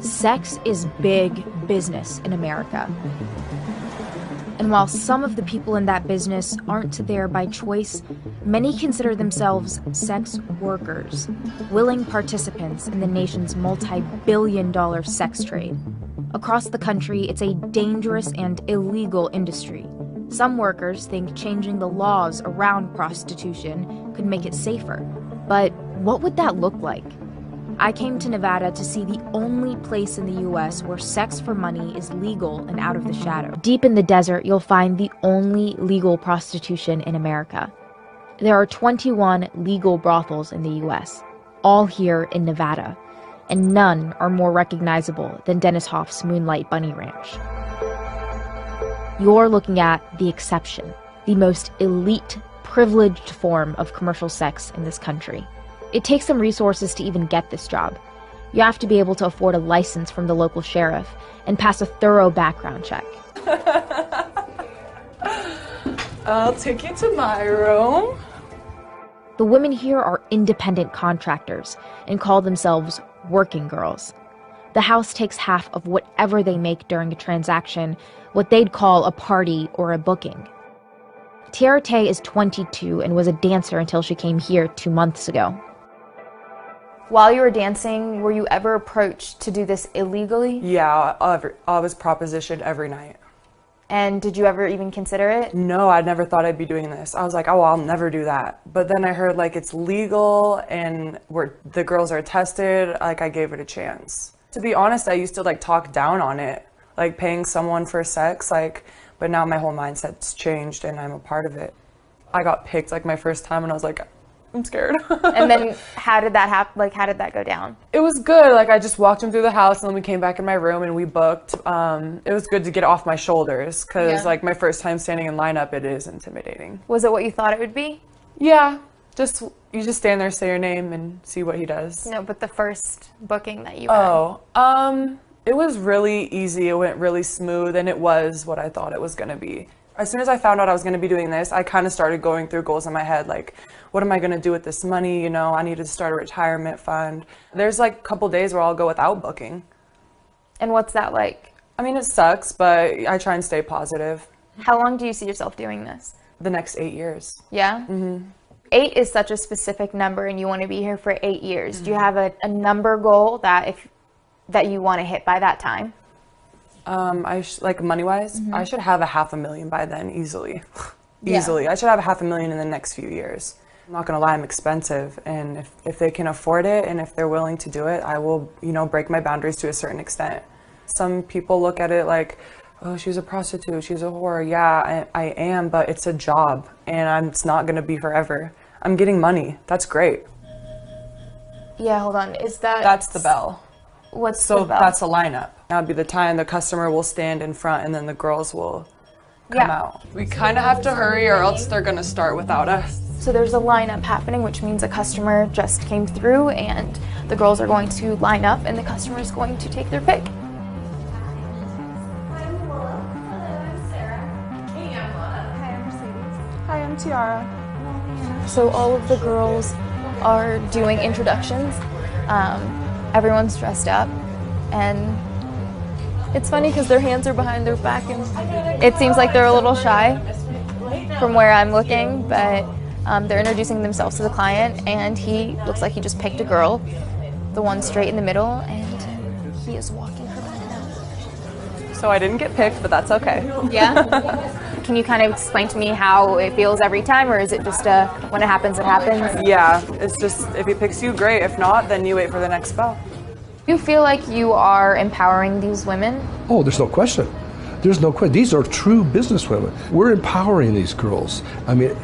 Sex is big business in America. And while some of the people in that business aren't there by choice, many consider themselves sex workers, willing participants in the nation's multi-billion-dollar sex trade. Across the country, it's a dangerous and illegal industry. Some workers think changing the laws around prostitution could make it safer. But what would that look like? I came to Nevada to see the only place in the US where sex for money is legal and out of the shadow. Deep in the desert, you'll find the only legal prostitution in America. There are 21 legal brothels in the US, all here in Nevada, and none are more recognizable than Dennis Hoff's Moonlight Bunny Ranch. You're looking at the exception, the most elite, privileged form of commercial sex in this country. It takes some resources to even get this job. You have to be able to afford a license from the local sheriff and pass a thorough background check. I'll take you to my room. The women here are independent contractors and call themselves working girls. The house takes half of whatever they make during a transaction, what they'd call a party or a booking. Tiara Tay is 22 and was a dancer until she came here 2 months ago. While you were dancing, were you ever approached to do this illegally? Yeah, I was propositioned every night. And did you ever even consider it? No, I never thought I'd be doing this. I was like, oh, I'll never do that. But then I heard like it's legal and the girls are tested, like I gave it a chance. To be honest, I used to like talk down on it, like paying someone for sex, but now my whole mindset's changed and I'm a part of it. I got picked like my first time and I was like, I'm scared. And then how did that happen? Like, how did that go down? It was good. Like, I just walked him through the house and then we came back in my room and we booked. It was good to get off my shoulders because, like, my first time standing in lineup, it is intimidating. Was it what you thought it would be? Yeah. You just stand there, say your name, and see what he does. No, but the first booking that you had. Oh, it was really easy. It went really smooth, and it was what I thought it was going to be. As soon as I found out I was going to be doing this, I kind of started going through goals in my head, like, what am I going to do with this money? You know, I need to start a retirement fund. There's like a couple days where I'll go without booking. And what's that like? I mean, it sucks, but I try and stay positive. How long do you see yourself doing this? The next 8 years. Yeah? Mm-hmm. 8 is such a specific number and you want to be here for 8 years. Mm-hmm. Do you have a number goal that you want to hit by that time? Like money-wise, I should have $500,000 by then, easily. Easily. Yeah. I should have $500,000 in the next few years. I'm not gonna lie, I'm expensive, and if they can afford it and if they're willing to do it, I will, break my boundaries to a certain extent. Some people look at it like, oh, she's a prostitute, she's a whore. Yeah, I am, but it's a job, and it's not gonna be forever. I'm getting money. That's great. Yeah, hold on. That's the bell. What's the bell? That's a lineup. That would be the time the customer will stand in front and then the girls will come out. We kind of have to hurry or else they're going to start without us. So there's a lineup happening, which means a customer just came through and the girls are going to line up and the customer is going to take their pick. Hi, I'm Tiara. So all of the girls are doing introductions. Everyone's dressed up, and it's funny because their hands are behind their back, and it seems like they're a little shy from where I'm looking, but they're introducing themselves to the client, and he looks like he just picked a girl, the one straight in the middle, and he is walking her back now. So I didn't get picked, but that's okay. Yeah? Can you kind of explain to me how it feels every time, or is it just when it happens, it happens? Yeah, it's just if he picks you, great. If not, then you wait for the next bell. Do you feel like you are empowering these women? Oh, there's no question. There's no question. These are true businesswomen. We're empowering these girls. I mean,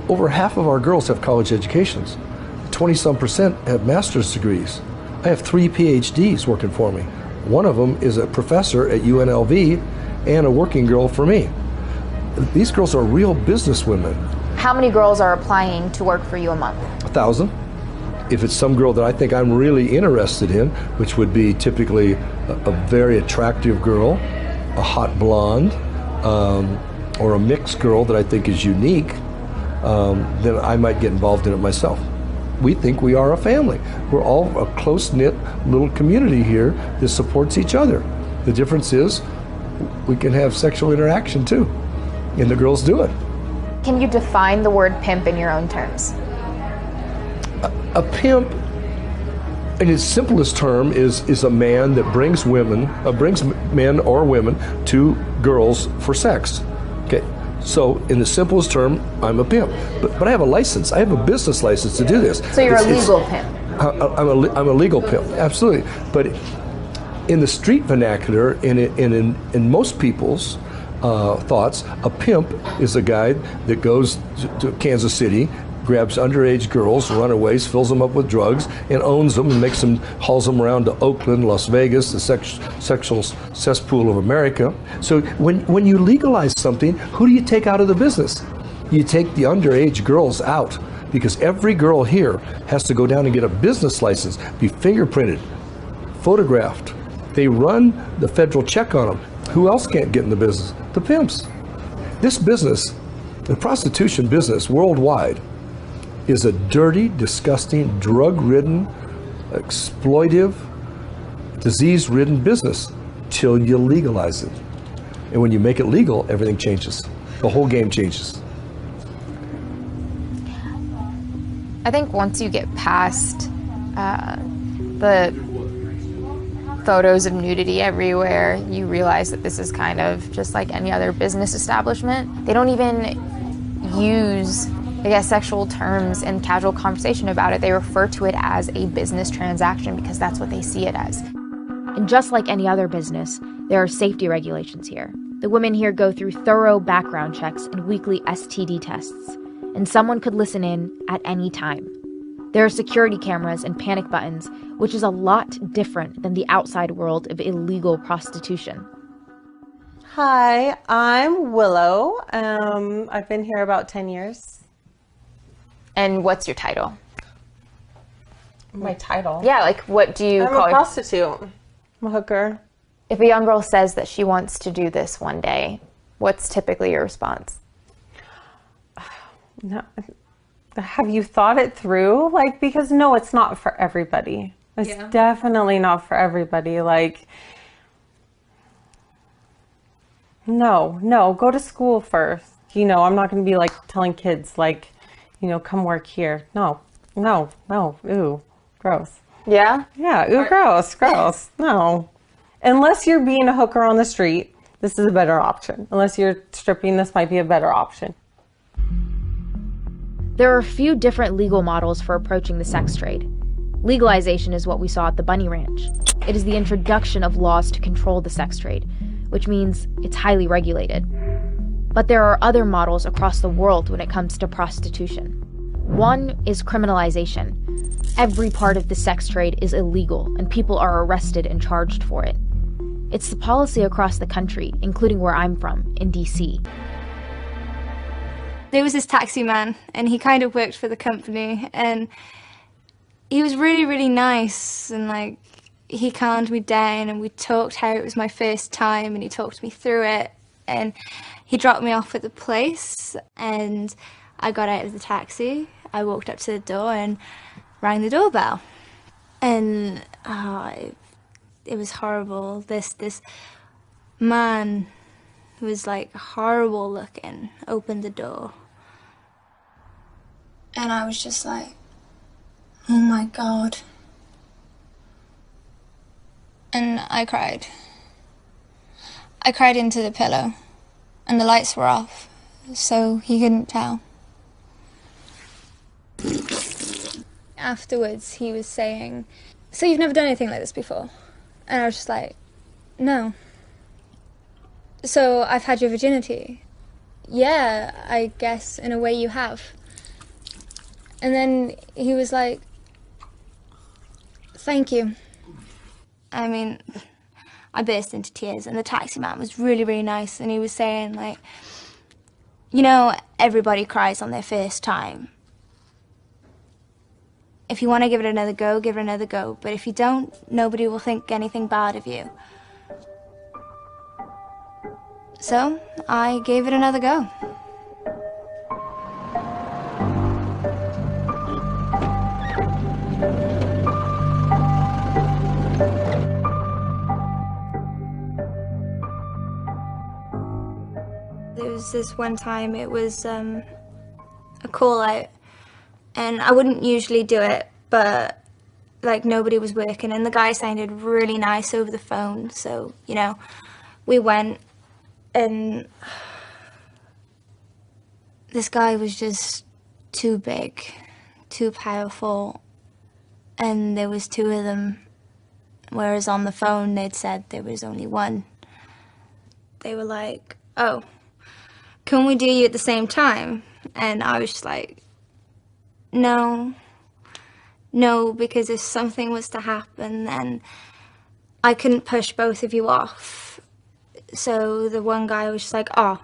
over half of our girls have college educations. 20-some% have master's degrees. I have 3 PhDs working for me. One of them is a professor at UNLV and a working girl for me. These girls are real businesswomen. How many girls are applying to work for you a month? 1,000. If it's some girl that I think I'm really interested in, which would be typically a very attractive girl, a hot blonde, or a mixed girl that I think is unique, then I might get involved in it myself. we think we are a family. We're all a close-knit little community here that supports each other. The difference is we can have sexual interaction too, and the girls do it. Can you define the word pimp in your own terms? A pimp, in its simplest term, is a man that brings men or women to girls for sex. Okay, so in the simplest term, I'm a pimp. But I have a license. I have a business license to do this. So you're a legal pimp. I'm a legal pimp, absolutely. But in the street vernacular, in most people's thoughts, a pimp is a guy that goes to Kansas City, grabs underage girls, runaways, fills them up with drugs, and owns them and hauls them around to Oakland, Las Vegas, the sexual cesspool of America. So when you legalize something, who do you take out of the business? You take the underage girls out, because every girl here has to go down and get a business license, be fingerprinted, photographed. They run the federal check on them. Who else can't get in the business? The pimps. This business, the prostitution business worldwide, is a dirty, disgusting, drug-ridden, exploitive, disease-ridden business till you legalize it. And when you make it legal, everything changes. The whole game changes. I think once you get past the photos of nudity everywhere, you realize that this is kind of just like any other business establishment. They don't even use, I guess, sexual terms in casual conversation about it. They refer to it as a business transaction because that's what they see it as. And just like any other business, there are safety regulations here. The women here go through thorough background checks and weekly STD tests, and someone could listen in at any time. There are security cameras and panic buttons, which is a lot different than the outside world of illegal prostitution. Hi, I'm Willow. I've been here about 10 years. And what's your title? My title? Yeah, like what do you call I'm a prostitute. I'm a hooker. If a young girl says that she wants to do this one day, what's typically your response? No, have you thought it through? Like, because no, it's not for everybody. It's definitely not for everybody. Like, no, go to school first. You know, I'm not going to be like telling kids like, you know, come work here. No, ooh, gross. Yeah? Yeah, ooh, gross, no. Unless you're being a hooker on the street, this is a better option. Unless you're stripping, this might be a better option. There are a few different legal models for approaching the sex trade. Legalization is what we saw at the Bunny Ranch. It is the introduction of laws to control the sex trade, which means it's highly regulated. But there are other models across the world when it comes to prostitution. One is criminalization. Every part of the sex trade is illegal, and people are arrested and charged for it. It's the policy across the country, including where I'm from, in DC. There was this taxi man, and he kind of worked for the company, and he was really, really nice, and like, he calmed me down, and we talked how it was my first time, and he talked me through it, and he dropped me off at the place, and I got out of the taxi. I walked up to the door and rang the doorbell, and it was horrible. This man who was like horrible looking opened the door, and I was just like, oh my God. And I cried into the pillow, and the lights were off, so he couldn't tell. Afterwards, he was saying, so you've never done anything like this before? And I was just like, no. So I've had your virginity? Yeah, I guess in a way you have. And then he was like, thank you. I mean, I burst into tears, and the taxi man was really, really nice, and he was saying, like, you know, everybody cries on their first time. If you want to give it another go, give it another go. But if you don't, nobody will think anything bad of you. So I gave it another go. was this one time, it was a call out, and I wouldn't usually do it, but like nobody was working, and the guy sounded really nice over the phone, so, you know, we went, and this guy was just too big, too powerful, and there was two of them, whereas on the phone they'd said there was only one. They were like, oh, can we do you at the same time? And I was just like, no, because if something was to happen, then I couldn't push both of you off. So the one guy was just like, oh,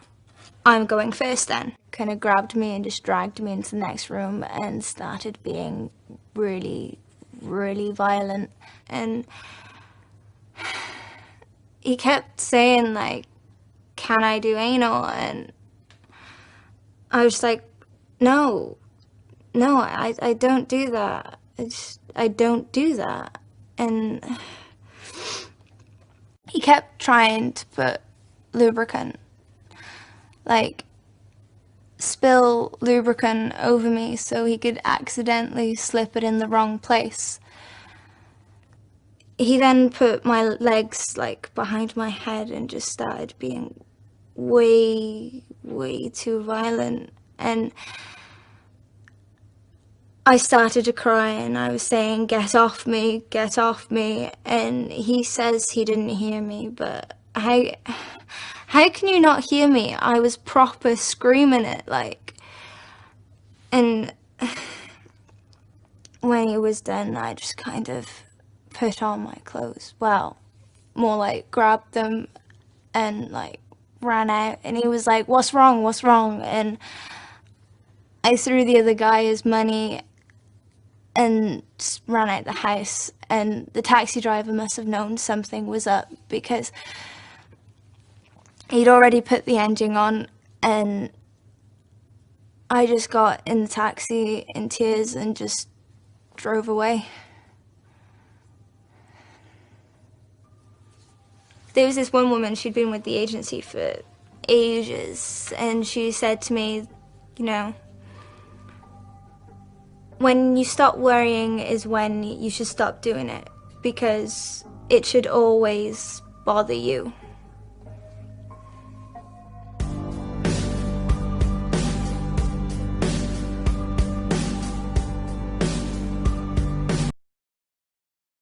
I'm going first then. Kind of grabbed me and just dragged me into the next room and started being really, really violent. And he kept saying, like, can I do anal? And I was like, no, I don't do that. I don't do that. And he kept trying to put lubricant, like, spill lubricant over me so he could accidentally slip it in the wrong place. He then put my legs, like, behind my head and just started being way, way too violent. And I started to cry and I was saying, get off me, and he says he didn't hear me, but how can you not hear me? I was proper screaming it, like. And when he was done, I just kind of put on my clothes. Well, more like grabbed them and like ran out, and he was like, what's wrong? And I threw the other guy his money and ran out the house, and the taxi driver must have known something was up because he'd already put the engine on, and I just got in the taxi in tears and just drove away. There was this one woman, she'd been with the agency for ages, and she said to me, you know, when you stop worrying is when you should stop doing it, because it should always bother you.